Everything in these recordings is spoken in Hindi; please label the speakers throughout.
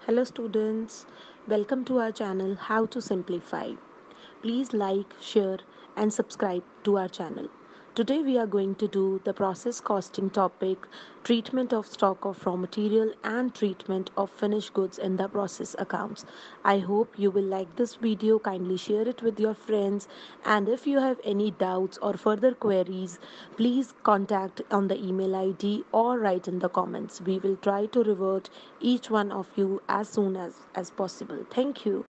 Speaker 1: Hello students, welcome to our channel How to Simplify. Please like, share and subscribe to our channel. Today we are going to do the process costing topic, treatment of stock of raw material and treatment of finished goods in the process accounts. I hope you will like this video. Kindly share it with your friends, and if you have any doubts or further queries, please contact on the email ID or write in the comments. We will try to revert each one of you as soon as possible. Thank you.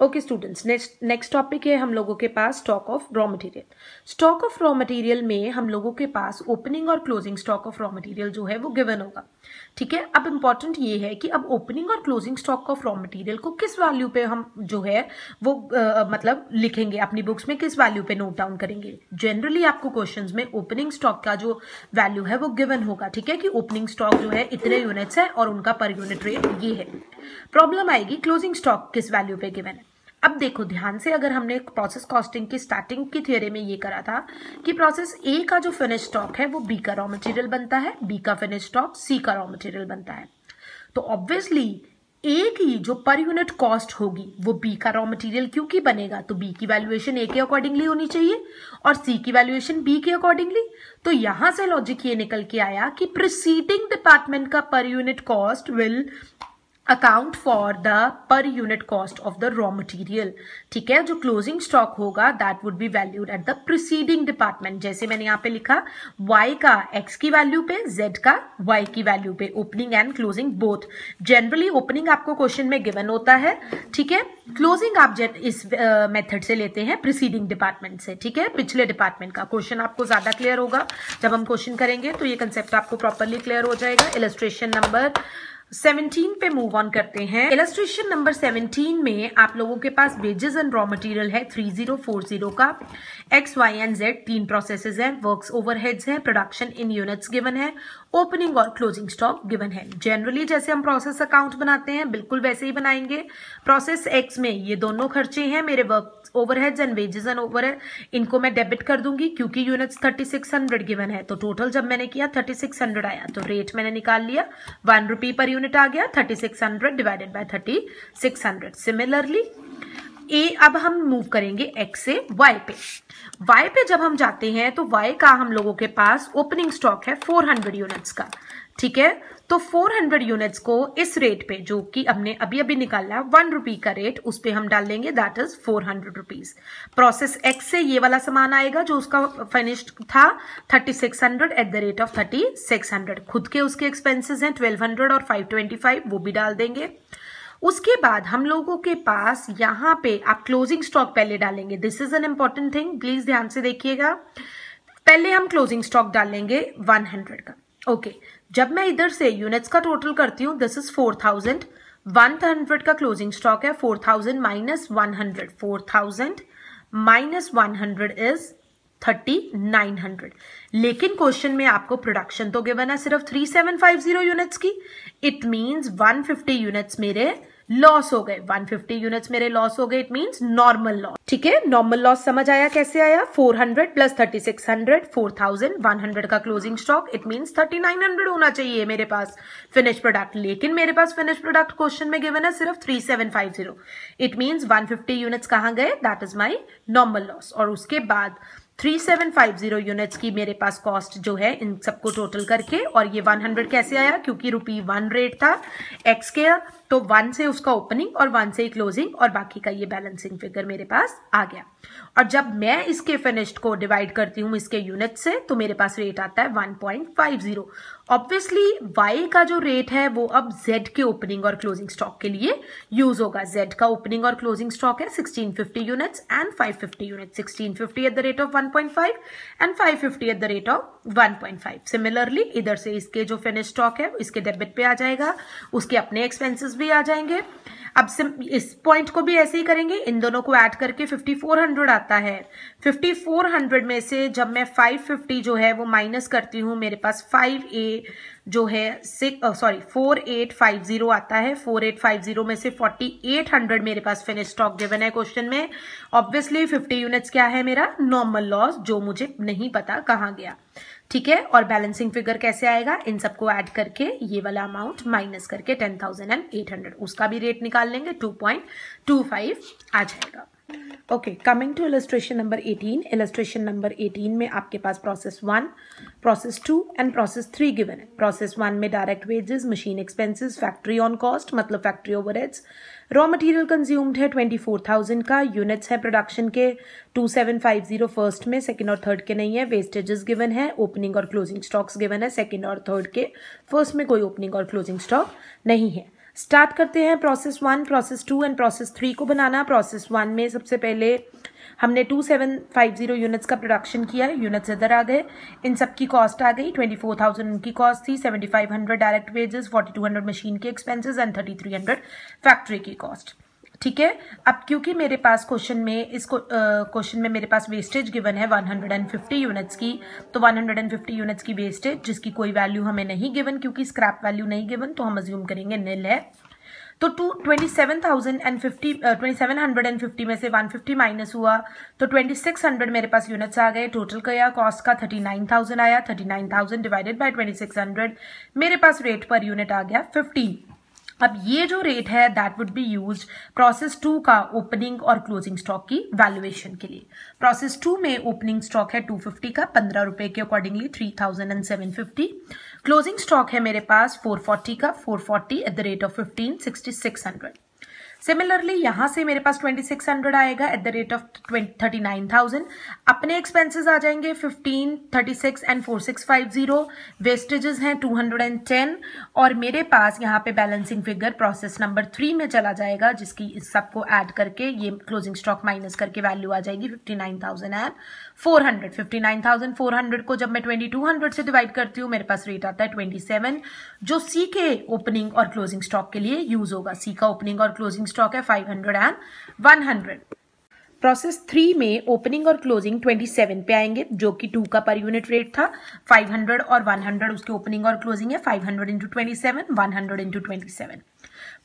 Speaker 2: Okay students, next topic है हम लोगों के पास stock of raw material. Stock of raw material में हम लोगों के पास ओपनिंग और closing stock of raw material जो है वो गिवन होगा। ठीक है, अब इंपॉर्टेंट ये है कि अब ओपनिंग और closing stock of raw material को किस वैल्यू पे हम जो है वो मतलब लिखेंगे, अपनी बुक्स में किस वैल्यू पे नोट डाउन करेंगे। जनरली आपको क्वेश्चंस में ओपनिंग स्टॉक का जो वैल्यू है वो गिवन होगा। ठीक है, कि ओपनिंग स्टॉक जो है इतने यूनिट्स है और उनका पर यूनिट रेट ये है। प्रॉब्लम आएगी क्लोजिंग स्टॉक किस वैल्यू पे गिवन है। अब देखो ध्यान से, अगर हमने प्रोसेस कॉस्टिंग की स्टार्टिंग की थ्योरी में ये करा था कि प्रोसेस ए का जो फिनिश स्टॉक है वो बी का रॉ मटेरियल बनता है, बी का फिनिश स्टॉक सी का रॉ मटेरियल बनता है। तो ऑब्वियसली ए की जो पर यूनिट कॉस्ट होगी वो बी का रॉ मटेरियल क्योंकि बनेगा, तो बी की वैल्यूएशन ए के अकॉर्डिंगली होनी चाहिए और सी की वैल्यूएशन बी के अकॉर्डिंगली। तो यहां से लॉजिक ये निकल के आया कि प्रीसीडिंग डिपार्टमेंट का per unit cost will account for the per unit cost of the raw material. ठीक है, जो क्लोजिंग स्टॉक होगा that would be valued at the preceding department. जैसे मैंने यहाँ पे लिखा y का x की वैल्यू पे, z का y की वैल्यू पे, opening and closing both. Generally opening आपको क्वेश्चन में गिवन होता है, ठीक है, क्लोजिंग आप इस मेथड से लेते हैं प्रीसीडिंग डिपार्टमेंट से। ठीक है, पिछले डिपार्टमेंट का क्वेश्चन आपको ज्यादा क्लियर होगा जब हम क्वेश्चन करेंगे, तो ये कंसेप्ट आपको प्रॉपरली क्लियर हो जाएगा। इलस्ट्रेशन नंबर 17 पे मूव ऑन करते हैं। इलस्ट्रेशन नंबर 17 में आप लोगों के पास वेजेस एंड रॉ मटेरियल है 3040 का। एक्स वाई एंड जेड तीन प्रोसेसेस हैं, वर्क्स ओवरहेड्स हैं, प्रोडक्शन इन यूनिट्स गिवन है, ओपनिंग और क्लोजिंग स्टॉक गिवन है। जनरली जैसे हम प्रोसेस अकाउंट बनाते हैं बिल्कुल वैसे ही बनाएंगे। प्रोसेस एक्स में ये दोनों खर्चे हैं मेरे, work overheads and wages and overhead, इनको मैं डेबिट कर दूंगी क्योंकि यूनिट्स 3600 गिवन है। तो टोटल जब मैंने किया 3600 आया, तो रेट मैंने निकाल लिया, 1 रुपी पर यूनिट आ गया, 3600 डिवाइडेड बाय 3600। सिमिलरली अब हम मूव करेंगे x से y पे। y पे जब हम जाते हैं तो y का हम लोगों के पास ओपनिंग स्टॉक है 400 यूनिट्स का। ठीक है, तो 400 यूनिट्स को इस रेट पे जो कि हमने अभी अभी निकाला 1 रुपी का रेट, उस पे हम डाल लेंगे, that is 400 rupees. Process x से ये वाला सामान आएगा जो उसका फिनिश्ड था 3600 एट द रेट ऑफ 3600। खुद के उसके एक्सपेंसेस हैं 1200 और 525, वो भी डाल देंगे। उसके बाद हम लोगों के पास यहाँ पे आप क्लोजिंग स्टॉक पहले डालेंगे। This is an important thing, please ध्यान से देखिएगा। पहले हम क्लोजिंग स्टॉक डालेंगे 100 का। ओके, जब मैं इधर से यूनिट्स का टोटल करती हूँ, दिस इज 4000, 100 का क्लोजिंग स्टॉक है, 4000 माइनस 100, 4000 माइनस 100 इज 3900। लेकिन क्वेश्चन में आपको प्रोडक्शन तो गिवन है सिर्फ 3750 यूनिट्स की। इट मींस 150 यूनिट्स मेरे लॉस हो गए, 150 यूनिट्स मेरे लॉस हो गए, इट मींस नॉर्मल लॉस। ठीक है, नॉर्मल लॉस समझ आया कैसे आया। 400 प्लस 3600, 4000, 100 का क्लोजिंग स्टॉक, इट मींस 3900 होना चाहिए मेरे पास फिनिश प्रोडक्ट। लेकिन मेरे पास फिनिश प्रोडक्ट क्वेश्चन में गिवन है सिर्फ 3750, इट मींस 150 यूनिट्स कहां गए, that is my normal loss. और उसके बाद 3750 यूनिट्स की मेरे पास कॉस्ट जो है इन सबको टोटल करके, और ये 100 कैसे आया, क्योंकि ₹1 रेट था एक्स के, तो 1 से उसका ओपनिंग और 1 से क्लोजिंग और बाकी का ये बैलेंसिंग फिगर मेरे पास आ गया। और जब मैं इसके फिनिश्ड को डिवाइड करती हूं इसके यूनिट से, तो मेरे पास रेट आता है 1.50। ऑब्वियसली y का जो रेट है वो अब z के ओपनिंग और क्लोजिंग स्टॉक के लिए यूज होगा। z का ओपनिंग और क्लोजिंग स्टॉक है 1650 units and 550 units, 1650 eight the rate of 1.5 and 550 eight the rate of 1.5। Similarly इधर से इसके जो फिनिश स्टॉक है इसके डेबिट पे आ जाएगा, उसके अपने एक्सपेंसेस भी आ जाएंगे। अब इस पॉइंट को भी ऐसे ही करेंगे, इन दोनों को ऐड करके 5400 आता है। 5400 में से जब मैं 550 जो है वो माइनस करती हूँ, मेरे पास 5A जो है 4850 आता है। 4850 में से 4800 मेरे पास फिनिश स्टॉक गिवन है क्वेश्चन में। ऑब्वियसली 50 यूनिट्स क्या है मेरा, नॉर्मल लॉस, जो मुझे नहीं पता कहाँ गया। ठीक है। और बैलेंसिंग फिगर कैसे आएगा, इन सबको ऐड करके ये वाला अमाउंट माइनस करके 10,800 उसका भी रेट निकाल लेंगे, 2.25 आ जाएगा। Okay, coming to illustration number 18। Illustration number 18 में आपके पास process 1, process 2 and process 3 given है। प्रोसेस 1 में direct wages, machine expenses, factory on cost मतलब factory overheads, raw material consumed है 24,000 का, यूनिट्स है प्रोडक्शन के 2750 फर्स्ट में, सेकंड और थर्ड के नहीं है, वेस्टेजेस गिवन है, ओपनिंग और क्लोजिंग स्टॉक्स गिवन है सेकंड और थर्ड के, फर्स्ट में कोई ओपनिंग और क्लोजिंग स्टॉक नहीं है। स्टार्ट करते हैं प्रोसेस 1, प्रोसेस 2 एंड प्रोसेस 3 को बनाना। प्रोसेस 1 में सबसे पहले हमने 2750 यूनिट्स का प्रोडक्शन किया है, यूनिट्स इधर आ गए, इन सब की कॉस्ट आ गई, 24,000 उनकी कॉस्ट थी, 7500 डायरेक्ट वेजेस, 4200 मशीन के एक्सपेंसेस एंड 3300 फैक्ट्री की कॉस्ट। ठीक है। अब क्योंकि मेरे पास क्वेश्चन में मेरे पास वेस्टेज गिवन है 150 यूनिट्स की, तो 150 यूनिट्स की वेस्टेज जिसकी कोई वैल्यू हमें नहीं गिवन क्योंकि स्क्रैप वैल्यू नहीं गिवन, तो हम अज्यूम करेंगे निल है। तो 2750 में से 150 माइनस हुआ तो 2600 मेरे पास यूनिट्स आ गए। टोटल का कॉस्ट का 39,000 आया, 39,000 डिवाइडेड बाय 2600 मेरे पास रेट पर यूनिट आ गया 15। अब ये जो रेट है that would be used process 2 का ओपनिंग और क्लोजिंग स्टॉक की वैल्यूएशन के लिए। प्रोसेस 2 में ओपनिंग स्टॉक है 250 का, 15 रुपए के अकॉर्डिंगली 3,750। क्लोजिंग स्टॉक है मेरे पास 440 का, 440 eight the rate of 15, 6600। Similarly यहां से मेरे पास 2600 आएगा एट द रेट ऑफ 39,000। अपने एक्सपेंसेस आ जाएंगे 15, 36 एंड 4650। वेस्टेजेस हैं 210 और मेरे पास यहाँ पे बैलेंसिंग फिगर प्रोसेस नंबर 3 में चला जाएगा जिसकी इस सबको ऐड करके ये क्लोजिंग स्टॉक माइनस करके वैल्यू आ जाएगी 59,400। 59,400 को जब मैं 2200 से डिवाइड करती हूँ मेरे पास रेट आता है 27, जो सी के ओपनिंग और क्लोजिंग स्टॉक के लिए यूज होगा। सी का ओपनिंग और क्लोजिंग स्टॉक है 500 एंड 100। प्रोसेस 3 में ओपनिंग और क्लोजिंग 27 पे आएंगे जो कि 2 का पर यूनिट रेट था, 500 और 100 उसके ओपनिंग और क्लोजिंग है, 500 इंटू 27, 100 इंटू 27।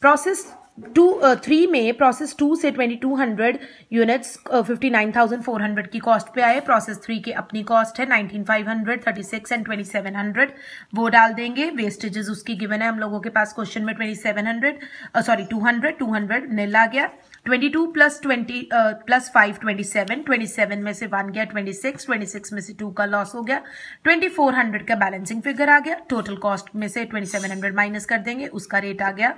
Speaker 2: प्रोसेस 3 में प्रोसेस 2 से 2200 यूनिट्स 59,400 की कॉस्ट पे आए। प्रोसेस 3 की अपनी कॉस्ट है 19,500, 36 एंड 2700 वो डाल देंगे। वेस्टेजेस उसकी गिवन है हम लोगों के पास क्वेश्चन में 200 निल आ गया। 22 प्लस 5 27, 27 में से 1 गया 26, 26 में से 2 का लॉस हो गया, 2400 का बैलेंसिंग फिगर आ गया। टोटल कॉस्ट में से 2700 माइनस कर देंगे, उसका रेट आ गया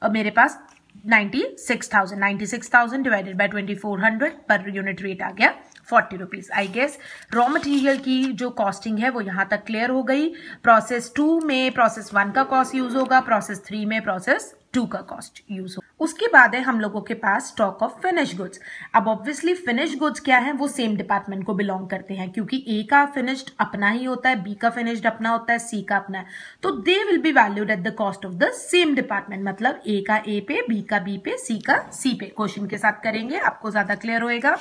Speaker 2: मेरे पास 96,000 divided by 2400 per unit rate आ गया 40 rupees. I guess raw material की जो कॉस्टिंग है वो यहां तक क्लियर हो गई। प्रोसेस 2 में प्रोसेस 1 का कॉस्ट यूज होगा, प्रोसेस 3 में प्रोसेस 2 का कॉस्ट यूज होगा। उसके बाद है हम लोगों के पास स्टॉक ऑफ फिनिश गुड्स। अब ऑब्वियसली फिनिश गुड्स क्या है, वो सेम डिपार्टमेंट को बिलोंग करते हैं क्योंकि ए का फिनिश्ड अपना ही होता है, बी का फिनिश्ड अपना होता है, सी का अपना है, तो they will be valued at the cost of the same department. मतलब ए का ए पे, बी का बी पे, सी का सी पे। क्वेश्चन के साथ करेंगे आपको ज्यादा क्लियर होएगा।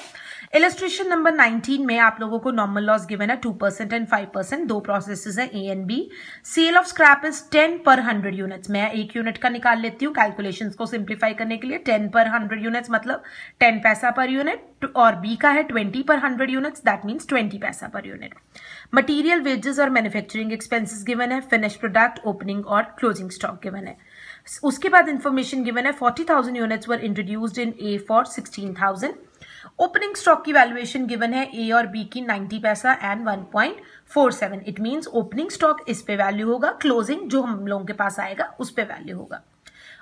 Speaker 2: इलस्ट्रेशन नंबर 19 में आप लोगों को नॉर्मल लॉस गिवन है 2% एंड 5%, दो प्रोसेसेस हैं A and B. Sale of scrap is 10 पर 100 यूनिट्स। मैं एक यूनिट का निकाल लेती हूँ कैलकुलेशंस को सिंप्लीफाई करने के लिए। 10 पर 100 यूनिट्स मतलब 10 पैसा पर यूनिट, और बी का है 20 पर 100 यूनिट्स, दैट मीन्स 20 पैसा पर यूनिट। मटीरियल, वेजेस और मैन्युफैक्चरिंग एक्सपेंसेस गिवन है, फिनिश प्रोडक्ट, ओपनिंग और क्लोजिंग स्टॉक गिवन है। उसके बाद इंफॉर्मेशन गिवन है 40,000 units were introduced in A for 16,000। Opening stock की वैल्यूएशन गिवन है ए और बी की 90 पैसा and 1.47। It means opening stock इस पे वैल्यू होगा, क्लोजिंग जो हम लोगों के पास आएगा उस पे वैल्यू होगा।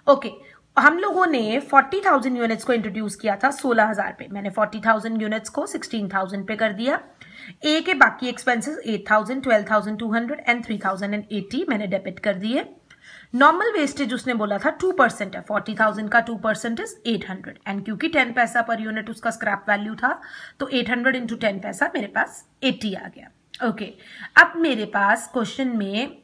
Speaker 2: ओके, हम लोगों ने 40,000 यूनिट्स को इंट्रोड्यूस किया था 16,000 पे। मैंने 40,000 यूनिट्स को 16,000 पे कर दिया। ए के बाकी एक्सपेंसेस 8,000, 12,200 एंड 3,080 मैंने डेबिट कर दिए। नॉर्मल वेस्टेज उसने बोला था 2% है, 40,000 का 2% इज 800 एंड क्योंकि 10 पैसा पर यूनिट उसका स्क्रैप वैल्यू था तो 800 इंटू 10 पैसा मेरे पास 80 आ गया। ओके, अब मेरे पास क्वेश्चन में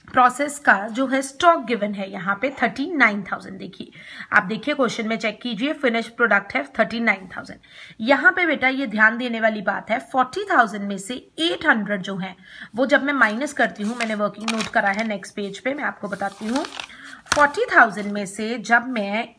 Speaker 2: प्रोसेस का जो है स्टॉक गिवन है यहाँ पे 39,000। देखिए, आप देखिए क्वेश्चन में चेक कीजिए, फिनिश प्रोडक्ट है 39,000। यहाँ पे बेटा ये ध्यान देने वाली बात है 40,000 में से 800 जो है वो जब मैं माइनस करती हूँ, मैंने वर्किंग नोट करा है नेक्स्ट पेज पे, मैं आपको बताती हूँ। 40,000 में से जब मैं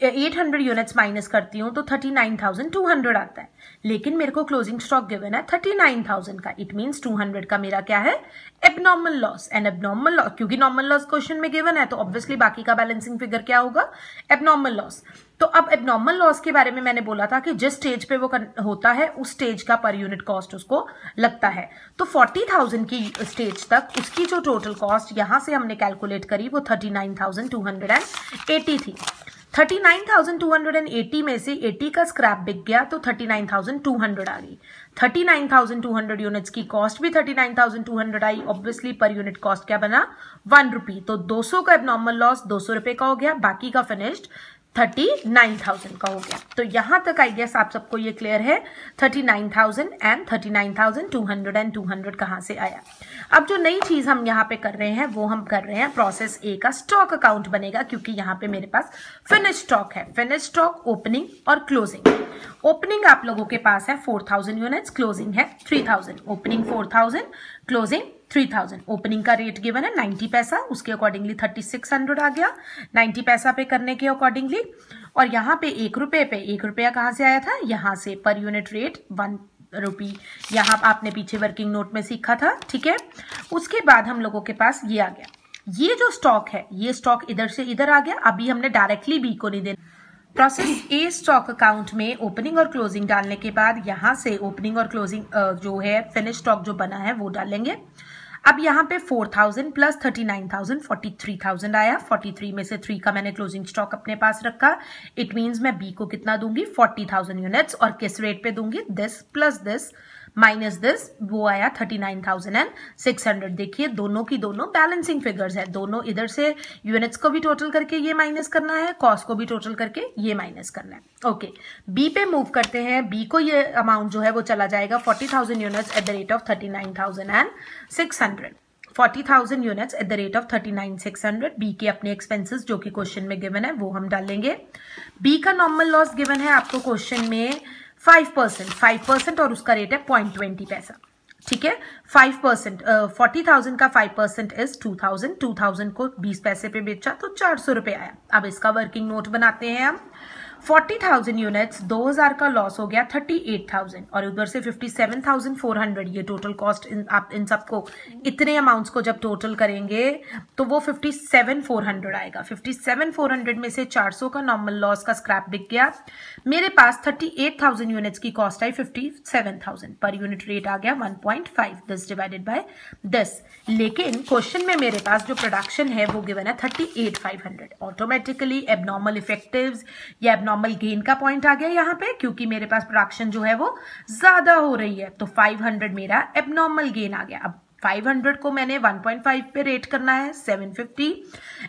Speaker 2: 800 यूनिट्स माइनस करती हूँ तो 39,200 आता है, लेकिन मेरे को क्लोजिंग स्टॉक गिवन है 39,000 का। इट मीन्स 200 का मेरा क्या है, abnormal loss. And abnormal loss, क्योंकि नॉर्मल लॉस क्वेश्चन में गिवन है तो ऑब्वियसली बाकी का बैलेंसिंग फिगर क्या होगा, एबनॉर्मल लॉस। तो अब एबनॉर्मल लॉस के बारे में मैंने बोला था कि जिस स्टेज पे वो होता है उस स्टेज का पर यूनिट कॉस्ट उसको लगता है। तो 40,000 की स्टेज तक उसकी जो टोटल कॉस्ट यहां से हमने कैलकुलेट करी वो 39,280 थी। 39,280 में से 80 का स्क्रैप बिक गया तो 39,200 आ गई। 39,200 यूनिट्स की कॉस्ट भी 39,200 आई। ऑब्वियसली पर यूनिट कॉस्ट क्या बना, 1 रुपी। तो 200 का एबनॉर्मल लॉस 200 रुपए का हो गया, बाकी का फिनिश्ड 39,000 का हो गया। तो यहां तक आई गेस आप सबको ये क्लियर है 39,000 एंड 39,200 एंड 200 कहां से आया। अब जो नई चीज हम यहाँ पे कर रहे हैं वो हम कर रहे हैं प्रोसेस ए का स्टॉक अकाउंट बनेगा, क्योंकि यहाँ पे मेरे पास फिनिश स्टॉक है। फिनिश स्टॉक, ओपनिंग और क्लोजिंग। ओपनिंग आप लोगों के पास है 4,000 यूनिट्स, क्लोजिंग है 3,000। Opening 4,000, closing 3,000। ओपनिंग का रेट गिवन है 90 पैसा, उसके अकॉर्डिंगली 3600 आ गया 90 पैसा पे करने के अकॉर्डिंगली। और यहाँ पे 1 रुपए पे 1 रुपया कहाँ से आया था, यहाँ से पर यूनिट रेट 1 रुपी, यहाँ आपने पीछे वर्किंग नोट में सीखा था, ठीक है। उसके बाद हम लोगों के पास ये आ गया, ये जो स्टॉक है ये स्टॉक इधर से इधर आ गया। अभी हमने डायरेक्टली बी को नहीं देना। प्रोसेस ए स्टॉक अकाउंट में ओपनिंग और क्लोजिंग डालने के बाद यहां से ओपनिंग और क्लोजिंग जो है फिनिश स्टॉक जो बना है वो डालेंगे। अब यहाँ पे 4,000 प्लस 39,000 43,000 आया। 43 में से 3 का मैंने क्लोजिंग स्टॉक अपने पास रखा। इट मीन्स मैं बी को कितना दूंगी, 40,000 यूनिट्स। और किस रेट पे दूंगी, this plus this minus this, वो आया 39,600। देखिए दोनों की दोनों बैलेंसिंग फिगर्स है, दोनों इधर से यूनिट्स को भी टोटल करके ये माइनस करना है, कॉस्ट को भी टोटल करके ये माइनस करना है। ओके, बी पे मूव करते हैं। बी को ये अमाउंट जो है वो चला जाएगा 40,000 units at the rate of 39,600। 40,000 units at the rate of 39,600। B के अपने एक्सपेंसेस जो कि क्वेश्चन में गिवन है वो हम डालेंगे। बी का नॉर्मल लॉस गिवन है आपको क्वेश्चन में 5% और उसका रेट है 0.20 पैसा, ठीक है। 5% 40,000 का 5% इज 2,000। 2,000 को 20 पैसे पे बेचा तो 400 रुपए आया। अब इसका वर्किंग नोट बनाते हैं हम। 40,000 यूनिट्स, 2,000 का लॉस हो गया 38,000 और उधर से 57,400। ये टोटल कॉस्ट आप इन सबको इतने अमाउंट्स को जब टोटल करेंगे तो वो 57,400 आएगा। 57,400 में से 400 का नॉर्मल लॉस का स्क्रैप बिक गया। मेरे पास 38,000 यूनिट्स की कॉस्ट आई 57,000। पर यूनिट रेट आ गया 1.5, दिस डिवाइडेड बाय दिस। लेकिन क्वेश्चन में मेरे पास जो प्रोडक्शन है वो गिवन है 38,500। ऑटोमेटिकली एबनॉर्मल इफेक्टिव्स या एबनॉर्मल गेन का पॉइंट आ गया यहाँ पे, क्योंकि मेरे पास प्रोडक्शन जो है वो ज्यादा हो रही है। तो 500 मेरा एबनॉर्मल गेन आ गया। अब 500 को मैंने 1.5 पे रेट करना है 750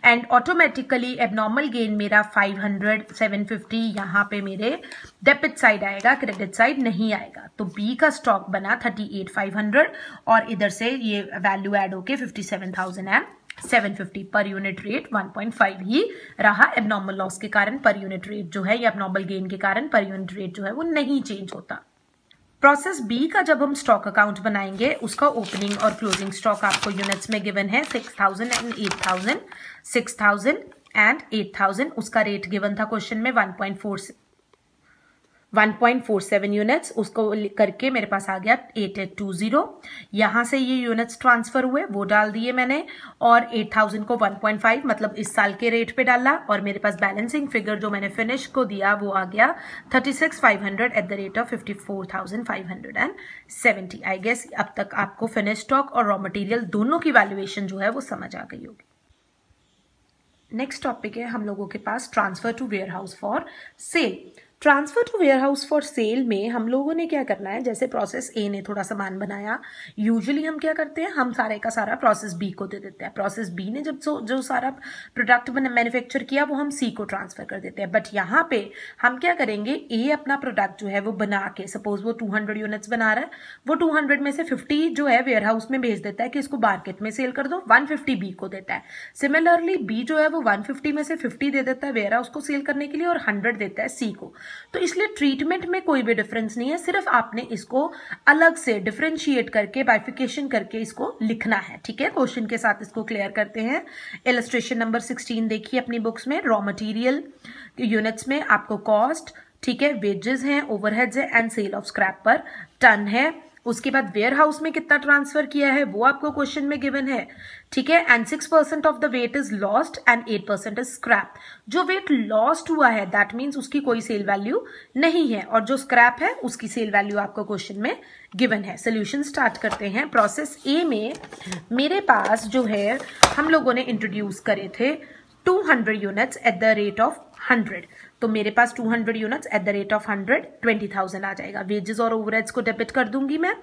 Speaker 2: एंड ऑटोमेटिकली एबनॉर्मल गेन मेरा 500 750 यहाँ पे मेरे डेबिट साइड आएगा, क्रेडिट साइड नहीं आएगा। तो बी का स्टॉक बना 38,500 और इधर से ये वैल्यू ऐड होके 57,750। पर यूनिट रेट 1.5 ही रहा। एबनॉर्मल लॉस के कारण पर यूनिट रेट जो है या एबनॉर्मल गेन के कारण पर यूनिट रेट जो है वो नहीं चेंज होता। प्रोसेस बी का जब हम स्टॉक अकाउंट बनाएंगे उसका ओपनिंग और क्लोजिंग स्टॉक आपको यूनिट्स में गिवन है 6,000 एंड 8,000। 6,000 एंड 8,000 उसका रेट गिवन था क्वेश्चन में 1.47 यूनिट्स। उसको करके मेरे पास आ गया 8820। यहां से ये यूनिट्स ट्रांसफर हुए वो डाल दिए मैंने और 8,000 को 1.5 मतलब इस साल के रेट पे डाला और मेरे पास बैलेंसिंग फिगर जो मैंने फिनिश को दिया वो आ गया 36,500 at the rate of 54,570। I guess अब तक आपको फिनिश स्टॉक और रॉ मटेरियल दोनों की वैल्यूएशन जो है वो समझ आ गई होगी। नेक्स्ट टॉपिक है हम लोगों के पास transfer to warehouse for sale. Transfer to warehouse for sale में हम लोगों ने क्या करना है, जैसे प्रोसेस ए ने थोड़ा सामान बनाया, यूजुअली हम क्या करते हैं, हम सारे का सारा प्रोसेस बी को दे देते हैं। प्रोसेस बी ने जब जो सारा प्रोडक्ट मैन्युफैक्चर किया वो हम सी को ट्रांसफर कर देते हैं। बट यहाँ पे हम क्या करेंगे, ए अपना प्रोडक्ट जो है वो बना के, सपोज वो 200 यूनिट्स बना रहा है, वो 200 में से 50 जो है वेयर हाउस में भेज देता है कि इसको मार्केट में सेल कर दो, 150 बी को देता है। सिमिलरली बी जो है वो 150 में से 50 दे देता है वेयर हाउस को सेल करने के लिए और 100 देता है सी को। तो इसलिए ट्रीटमेंट में कोई भी डिफरेंस नहीं है, सिर्फ आपने इसको अलग से डिफरेंशिएट करके बाइफिकेशन करके इसको लिखना है। ठीक है, क्वेश्चन के साथ इसको क्लियर करते हैं। इलस्ट्रेशन नंबर 16 देखिए अपनी बुक्स में। रॉ मटेरियल यूनिट्स में आपको कॉस्ट, ठीक है, वेजेस हैं, ओवरहेड्स है एंड सेल ऑफ स्क्रैप पर टन है। उसके बाद वेयर हाउस में कितना ट्रांसफर किया है वो आपको क्वेश्चन में गिवन है। ठीक है, and 6% of the weight is lost and 8% is scrap. जो वेट लॉस्ट हुआ है दैट मीन्स उसकी कोई सेल वैल्यू नहीं है, और जो स्क्रैप है उसकी सेल वैल्यू आपको क्वेश्चन में गिवन है। सोल्यूशन स्टार्ट करते हैं। प्रोसेस ए में मेरे पास जो है हम लोगों ने इंट्रोड्यूस करे थे 200 units at the rate of 100। तो मेरे पास 200 units at the rate of 100 20,000 आ जाएगा। वेजेस और ओवरहेड्स को डेबिट कर दूंगी मैं।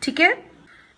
Speaker 2: ठीक है,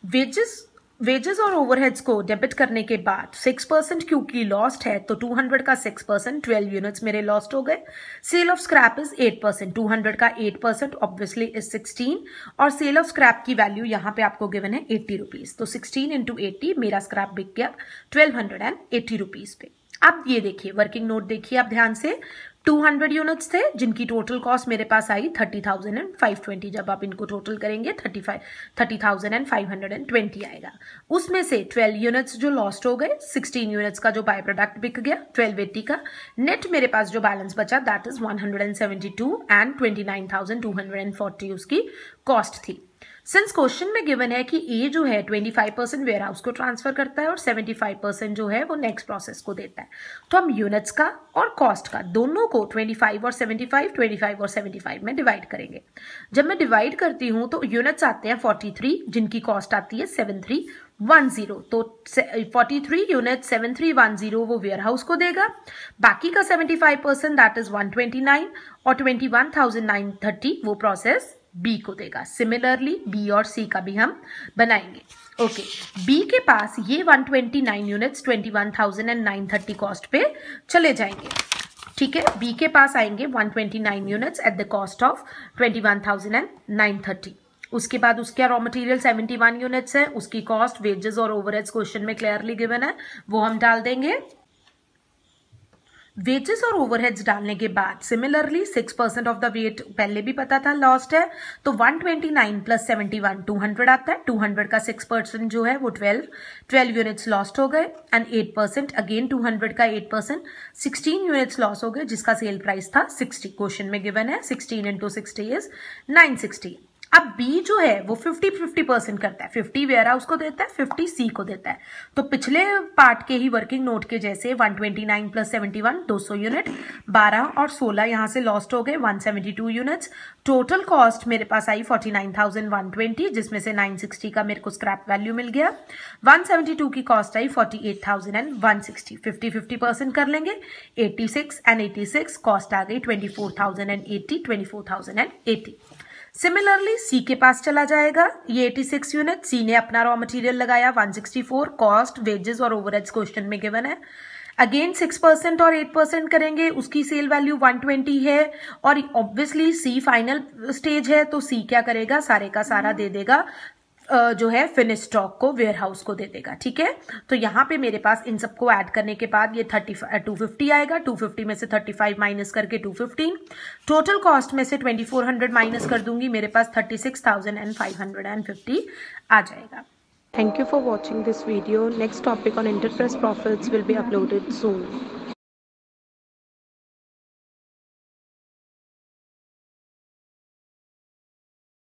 Speaker 2: वेजेस और ओवरहेड्स को डेबिट करने के बाद 6% क्योंकि लॉस्ट है तो 200 का 6% 12 यूनिट्स मेरे लॉस्ट हो गए। सेल ऑफ स्क्रैप इज 8%, 200 का 8% ऑब्वियसली इज 16, और सेल ऑफ स्क्रैप की वैल्यू यहाँ पे आपको गिवन है 80 रुपीज। तो 16 इंटू 80 मेरा स्क्रैप बिक गया 1280 रुपीज पे। अब ये देखिए वर्किंग नोट देखिए आप ध्यान से। 200 यूनिट्स थे जिनकी टोटल कॉस्ट मेरे पास आई 30,520। जब आप इनको टोटल करेंगे 30,520 आएगा। उसमें से 12 यूनिट्स जो लॉस्ट हो गए, 16 यूनिट्स का जो बाय प्रोडक्ट बिक गया 1280 का, नेट मेरे पास जो बैलेंस बचा दैट इज 172 एंड 29,240 उसकी कॉस्ट थी। सिंस क्वेश्चन में गिवन है कि ए जो है 25% वेयर हाउस को ट्रांसफर करता है और 75% जो है वो नेक्स्ट प्रोसेस को देता है, तो हम यूनिट्स का और कॉस्ट का दोनों को 25 और 75 में डिवाइड करेंगे। जब मैं डिवाइड करती हूं तो यूनिट्स आते हैं 43 जिनकी कॉस्ट आती है 7310। तो 43 यूनिट 7310 वो वेयर हाउस को देगा। बाकी का 75% दैट इज 129 और 21,930 वो प्रोसेस बी को देगा। सिमिलरली बी और सी का भी हम बनाएंगे। ओके, बी के पास ये 129 यूनिट्स 21,930 कॉस्ट पे चले जाएंगे। ठीक है, बी के पास आएंगे 129 units at the cost of 21,930। उसके बाद उसका रॉ मटेरियल 71 यूनिट्स है, उसकी कॉस्ट, वेजेस और ओवरहेड्स क्वेश्चन में क्लियरली गिवन है, वो हम डाल देंगे। वेजेस और ओवरहेड्स डालने के बाद सिमिलरली 6% ऑफ द वेट पहले भी पता था लॉस्ट है, तो 129 प्लस 71 200 आता है। 200 का 6% जो है वो 12 यूनिट्स लॉस्ट हो गए एंड 8% अगेन 200 का 8% 16 यूनिट्स लॉस हो गए जिसका सेल प्राइस था 60। क्वेश्चन में गिवन है 16 इंटू 60 इज 960। अब बी जो है वो 50-50% करता है, 50 वेयर हाउस को देता है, 50 सी को देता है। तो पिछले पार्ट के ही वर्किंग नोट के जैसे 129 प्लस 71 200 यूनिट, 12 और 16 यहां से लॉस्ट हो गए 172 यूनिट्स। टोटल कॉस्ट मेरे पास आई 49,120 जिसमें से 960 का मेरे को स्क्रैप वैल्यू मिल गया। 172 की कॉस्ट आई 48,160। 50-50% कर लेंगे, 86 एंड 86 कॉस्ट आ गई 24,080। सिमिलरली सी के पास चला जाएगा ये 86 यूनिट। सी ने अपना रॉ मटेरियल लगाया 164, कॉस्ट, वेजेस और ओवरहेड्स क्वेश्चन में गिवन है। अगेन 6% और 8% करेंगे, उसकी सेल वैल्यू 120 है और ऑब्वियसली सी फाइनल स्टेज है तो सी क्या करेगा, सारे का सारा दे देगा जो है फिनिश स्टॉक को, वेयर हाउस को दे देगा। ठीक है, तो यहाँ पे मेरे पास इन सबको ऐड करने के बाद ये 250 आएगा। 250 में से 35 माइनस करके 215, टोटल कॉस्ट में से 2400 माइनस कर दूंगी, मेरे पास 36,550 आ जाएगा।
Speaker 1: Thank you for watching this video. Next topic on interest profits will be uploaded soon.